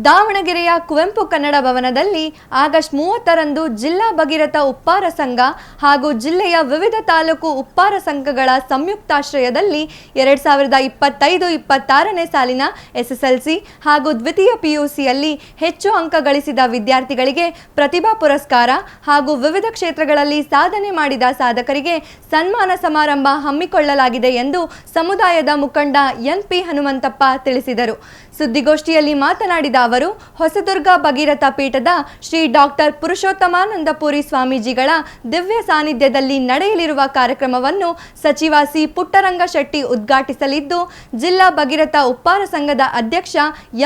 ದಾವಣಗೆರೆಯ ಕುವೆಂಪು ಕನ್ನಡ ಭವನದಲ್ಲಿ ಆಗಸ್ಟ್ 30ರಂದು ಜಿಲ್ಲಾ ಭಗೀರಥ ಉಪ್ಪಾರ ಸಂಘ ಹಾಗೂ ಜಿಲ್ಲೆಯ ವಿವಿಧ ತಾಲೂಕು ಉಪ್ಪಾರ ಸಂಘಗಳ ಸಂಯುಕ್ತಾಶ್ರಯದಲ್ಲಿ 2025-26ನೇ ಸಾಲಿನ ಎಸ್ಎಸ್ಎಲ್ಸಿ ಹಾಗೂ ದ್ವಿತೀಯ ಪಿಯುಸಿಯಲ್ಲಿ ಹೆಚ್ಚು ಅಂಕ ಗಳಿಸಿದ ವಿದ್ಯಾರ್ಥಿಗಳಿಗೆ ಪ್ರತಿಭಾ ಪುರಸ್ಕಾರ ಹಾಗೂ ವಿವಿಧ ಕ್ಷೇತ್ರಗಳಲ್ಲಿ ಸಾಧನೆ ಮಾಡಿದ ಸಾಧಕರಿಗೆ ಸನ್ಮಾನ ಸಮಾರಂಭ ಹಮ್ಮಿಕೊಳ್ಳಲಾಗಿದೆ ಎಂದು ಸಮುದಾಯದ ಮುಖಂಡ ಎನ್.ಪಿ. ಹನುಮಂತಪ್ಪ ತಿಳಿಸಿದರು. ಸುದ್ದಿಗೋಷ್ಠಿಯಲ್ಲಿ ಮಾತನಾಡಿದ ಅವರು, ಹೊಸದುರ್ಗ ಭಗೀರಥ ಪೀಠದ ಶ್ರೀ ಡಾಕ್ಟರ್ ಪುರುಷೋತ್ತಮಾನಂದಪುರಿ ಸ್ವಾಮೀಜಿಗಳ ದಿವ್ಯ ಸಾನ್ನಿಧ್ಯದಲ್ಲಿ ನಡೆಯಲಿರುವ ಕಾರ್ಯಕ್ರಮವನ್ನು ಸಚಿವ ಸಿ. ಪುಟ್ಟರಂಗಶೆಟ್ಟಿ ಉದ್ಘಾಟಿಸಲಿದ್ದು, ಜಿಲ್ಲಾ ಭಗೀರಥ ಉಪ್ಪಾರ ಸಂಘದ ಅಧ್ಯಕ್ಷ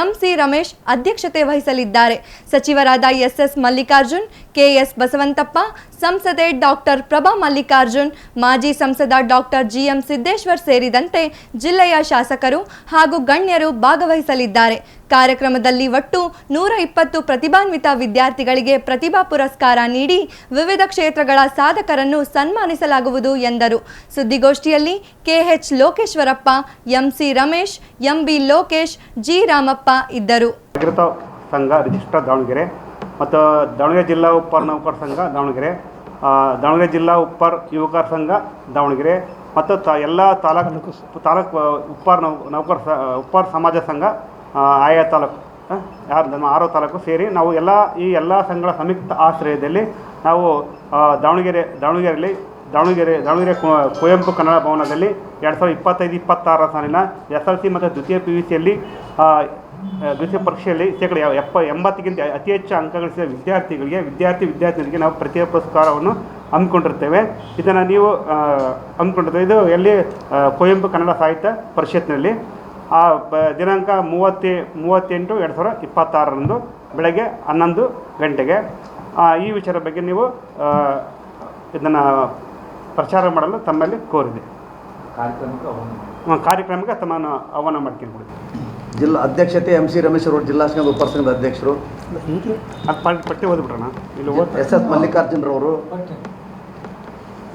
ಎಂ.ಸಿ. ರಮೇಶ್ ಅಧ್ಯಕ್ಷತೆ ವಹಿಸಲಿದ್ದಾರೆ. ಸಚಿವರಾದ ಎಸ್.ಎಸ್. ಮಲ್ಲಿಕಾರ್ಜುನ್, ಕೆ.ಎಸ್. ಬಸವಂತಪ್ಪ, ಸಂಸದೆ ಡಾಕ್ಟರ್ ಪ್ರಭಾ ಮಲ್ಲಿಕಾರ್ಜುನ್, ಮಾಜಿ ಸಂಸದ ಡಾಕ್ಟರ್ ಜಿ.ಎಂ. ಸಿದ್ದೇಶ್ವರ್ ಸೇರಿದಂತೆ ಜಿಲ್ಲೆಯ ಶಾಸಕರು ಹಾಗೂ ಗಣ್ಯರು ಭಾಗವಹಿಸಲಿದ್ದಾರೆ. ಕಾರ್ಯಕ್ರಮದಲ್ಲಿ ಒಟ್ಟು 120 ಪ್ರತಿಭಾನ್ವಿತ ವಿದ್ಯಾರ್ಥಿಗಳಿಗೆ ಪ್ರತಿಭಾ ಪುರಸ್ಕಾರ ನೀಡಿ ವಿವಿಧ ಕ್ಷೇತ್ರಗಳ ಸಾಧಕರನ್ನು ಸನ್ಮಾನಿಸಲಾಗುವುದು ಎಂದರು. ಸುದ್ದಿಗೋಷ್ಠಿಯಲ್ಲಿ KH. Lokeshwarappa, MC. Ramesh, MB. Lokesh, G. Ramappa ಇದ್ದರು. ಸಂಘ ರಿಜಿಸ್ಟರ್ ದಾವಣಗೆರೆ ಮತ್ತು ದಾವಣಗೆರೆ ಜಿಲ್ಲಾ ಉಪ್ಪಾರ ನೌಕರ ಸಂಘ ದಾವಣಗೆರೆ, ದಾವಣಗೆರೆ ಜಿಲ್ಲಾ ಉಪ್ಪಾರ ಯುವಕರ ಸಂಘ ದಾವಣಗೆರೆ ಮತ್ತು ಎಲ್ಲ ತಾಲೂಕು ಉಪ್ಪಾರ ಸಮಾಜ ಸಂಘ ಆಯಾ ತಾಲೂಕು ನಮ್ಮ 6 ತಾಲೂಕು ಸೇರಿ ನಾವು ಈ ಎಲ್ಲ ಸಂಘಗಳ ಸಂಯುಕ್ತ ಆಶ್ರಯದಲ್ಲಿ ನಾವು ದಾವಣಗೆರೆಯಲ್ಲಿ ಕುವೆಂಪು ಕನ್ನಡ ಭವನದಲ್ಲಿ 2025-26 ಸಾಲಿನ SLC ಮತ್ತು ದ್ವಿತೀಯ PUCಯಲ್ಲಿ ದ್ವಿತೀಯ ಪರೀಕ್ಷೆಯಲ್ಲಿ ಶೇಕಡ 80ಕ್ಕಿಂತ ಅತಿ ಹೆಚ್ಚು ಅಂಕ ಗಳಿಸಿದ ವಿದ್ಯಾರ್ಥಿನಿಯರಿಗೆ ನಾವು ಪ್ರತಿಭಾ ಪುರಸ್ಕಾರವನ್ನು ಹಮ್ಮಿಕೊಂಡಿರ್ತೇವೆ. ಇದನ್ನು ನೀವು ಹಮ್ಮಿಕೊಂಡಿರ್ತೇವೆ. ಇದು ಎಲ್ಲಿ ಕುವೆಂಪು ಕನ್ನಡ ಸಾಹಿತ್ಯ ಪರಿಷತ್ನಲ್ಲಿ ದಿನಾಂಕ 30/8/2026ರಂದು ಬೆಳಗ್ಗೆ 11 ಗಂಟೆಗೆ ಈ ವಿಚಾರದ ಬಗ್ಗೆ ನೀವು ಇದನ್ನು ಪ್ರಚಾರ ಮಾಡಲು ತಮ್ಮಲ್ಲಿ ಕೋರಿದೆ. ಕಾರ್ಯಕ್ರಮಕ್ಕೆ ತಮ್ಮನ್ನು ಆಹ್ವಾನ ಮಾಡ್ಕೊಂಡು ಜಿಲ್ಲಾ ಅಧ್ಯಕ್ಷತೆ ಎಂ.ಸಿ. ರಮೇಶ್ ಅವರು, ಜಿಲ್ಲಾ ಸಂಘದ ಉಪ್ಪಾರ ಸಂಘದ ಅಧ್ಯಕ್ಷರು. ಪಟ್ಟಿ ಓದ್ಬಿಟ್ರಣ. ಇಲ್ಲಿ ಎಸ್.ಎಸ್. ಮಲ್ಲಿಕಾರ್ಜುನರವರು,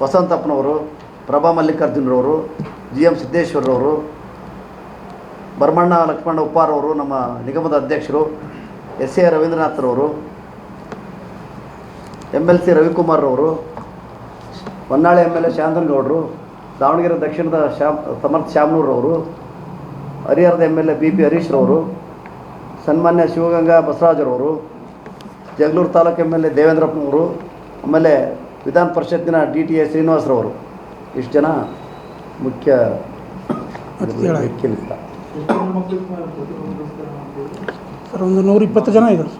ವಸಂತಪ್ಪನವರು, ಪ್ರಭಾ ಮಲ್ಲಿಕಾರ್ಜುನರವರು, ಜಿ.ಎಂ. ಸಿದ್ದೇಶ್ವರರವರು, ಭರಮಣ್ಣ ಲಕ್ಷ್ಮಣ ಉಪ್ಪಾರ್ ಅವರು ನಮ್ಮ ನಿಗಮದ ಅಧ್ಯಕ್ಷರು, ಎಸ್.ಎ. ರವೀಂದ್ರನಾಥ್ರವರು, ಎಮ್.ಎಲ್.ಸಿ. ರವಿಕುಮಾರ್ ಅವರು, ಹೊನ್ನಾಳಿ ಎಮ್.ಎಲ್.ಎ. ಶಾಂತನಗೌಡರು, ದಾವಣಗೆರೆ ದಕ್ಷಿಣದ ಸಮರ್ಥ ಶ್ಯಾಮನೂರವರು, ಹರಿಹರದ ಎಮ್.ಎಲ್.ಎ. ಬಿ.ಪಿ. ಹರೀಶ್ರವರು, ಸನ್ಮಾನ್ಯ ಶಿವಗಂಗಾ ಬಸವರಾಜರವರು, ಜಗಳೂರು ತಾಲೂಕು ಎಮ್.ಎಲ್.ಎ. ದೇವೇಂದ್ರಪ್ಪನವರು, ಆಮೇಲೆ ವಿಧಾನ ಪರಿಷತ್ತಿನ DTA ಶ್ರೀನಿವಾಸರವರು. ಇಷ್ಟು ಜನ ಮುಖ್ಯ ಸರ್, ಒಂದು 120 ಜನ ಇದ್ದಾರೆ.